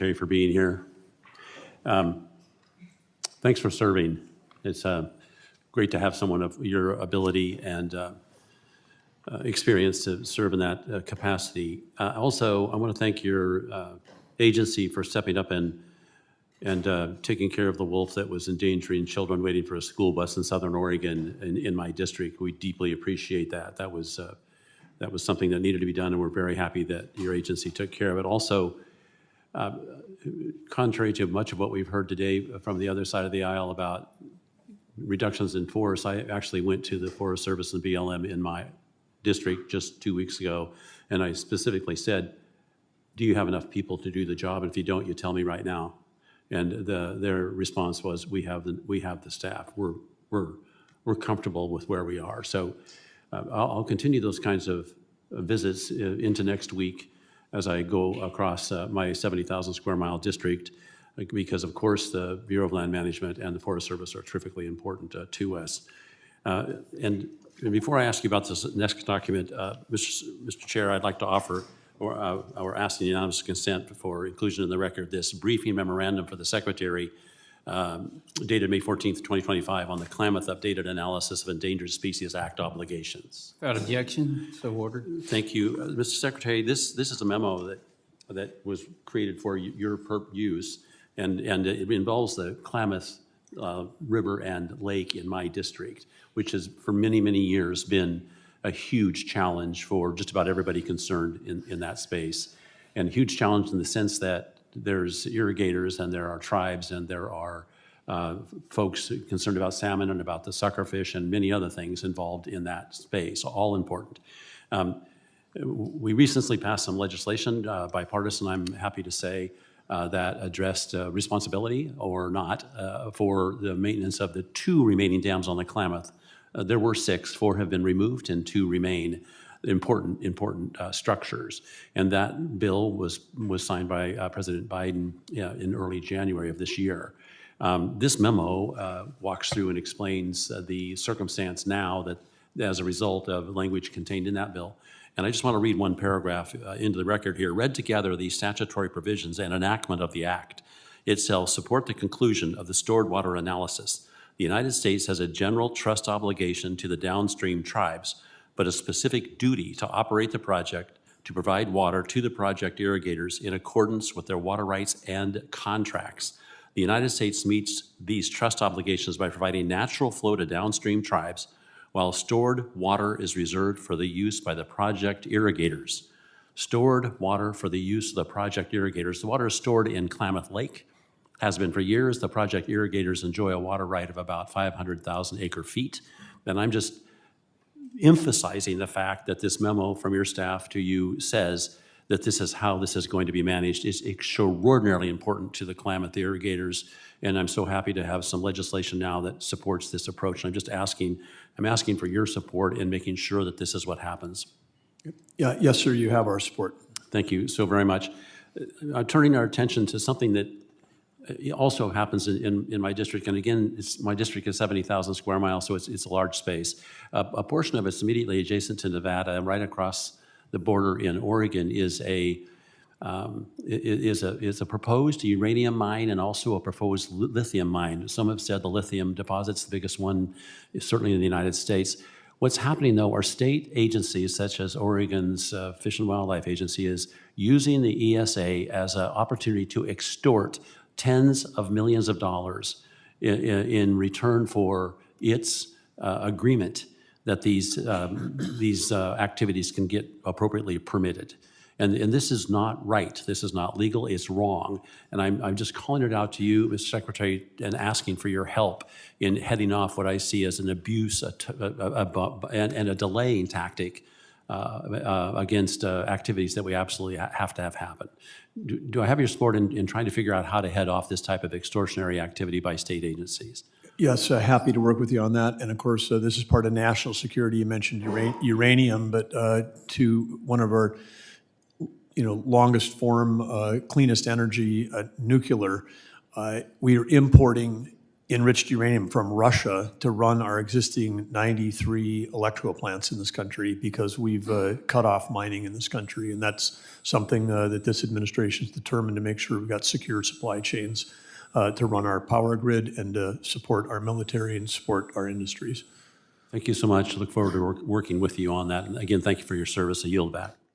Secretary, for being here. Thanks for serving. It's great to have someone of your ability and experience to serve in that capacity. Also, I want to thank your agency for stepping up and taking care of the wolf that was endangering children waiting for a school bus in Southern Oregon in my district. We deeply appreciate that. That was something that needed to be done, and we're very happy that your agency took care of it. Also, contrary to much of what we've heard today from the other side of the aisle about reductions in force, I actually went to the Forest Service and BLM in my district just 2 weeks ago, and I specifically said, do you have enough people to do the job? And if you don't, you tell me right now. And their response was, we have the staff. We're comfortable with where we are. So I'll continue those kinds of visits into next week as I go across my 70,000 square mile district, because of course the Bureau of Land Management and the Forest Service are terrifically important to us. And before I ask you about this next document, Mr. Chair, I'd like to offer or asking unanimous consent for inclusion in the record this briefing memorandum for the Secretary dated May 14th, 2025 on the Klamath Updated Analysis of Endangered Species Act obligations. Without objection, so ordered. Thank you. Mr. Secretary, this is a memo that was created for your use, and it involves the Klamath River and Lake in my district, which has for many, many years been a huge challenge for just about everybody concerned in that space. And a huge challenge in the sense that there's irrigators and there are tribes and there are folks concerned about salmon and about the suckerfish and many other things involved in that space, all important. We recently passed some legislation, bipartisan, I'm happy to say, that addressed responsibility or not for the maintenance of the 2 remaining dams on the Klamath. There were 6, 4 have been removed, and 2 remain important structures. And that bill was signed by President Biden in early January of this year. This memo walks through and explains the circumstance now that as a result of language contained in that bill. And I just want to read one paragraph into the record here. Read together, these statutory provisions and enactment of the Act itself support the conclusion of the stored water analysis. The United States has a general trust obligation to the downstream tribes, but a specific duty to operate the project to provide water to the project irrigators in accordance with their water rights and contracts. The United States meets these trust obligations by providing natural flow to downstream tribes, while stored water is reserved for the use by the project irrigators. Stored water for the use of the project irrigators. The water is stored in Klamath Lake, has been for years. The project irrigators enjoy a water right of about 500,000 acre feet. And I'm just emphasizing the fact that this memo from your staff to you says that this is how this is going to be managed. Is extraordinarily important to the Klamath irrigators, and I'm so happy to have some legislation now that supports this approach. And I'm asking for your support in making sure that this is what happens. Yeah, yes, sir, you have our support. Thank you so very much. Turning our attention to something that also happens in my district, and again, my district is 70,000 square miles, so it's a large space. A portion of it's immediately adjacent to Nevada, and right across the border in Oregon is a proposed uranium mine and also a proposed lithium mine. Some have said the lithium deposit's the biggest one, certainly in the United States. What's happening, though, are state agencies such as Oregon's Fish and Wildlife Agency is using the ESA as an opportunity to extort tens of millions of dollars in return for its agreement that these activities can get appropriately permitted. And this is not right. This is not legal. It's wrong. And I'm just calling it out to you, Mr. Secretary, and asking for your help in heading off what I see as an abuse and a delaying tactic against activities that we absolutely have to have happen. Do I have your support in trying to figure out how to head off this type of extortionary activity by state agencies? Yes, happy to work with you on that. And of course, this is part of national security. You mentioned uranium, but to one of our longest form, cleanest energy, nuclear, we are importing enriched uranium from Russia to run our existing 93 electrical plants in this country because we've cut off mining in this country. And that's something that this administration is determined to make sure we've got secure supply chains to run our power grid and to support our military and support our industries. Thank you so much. Look forward to working with you on that. And again, thank you for your service. I yield back.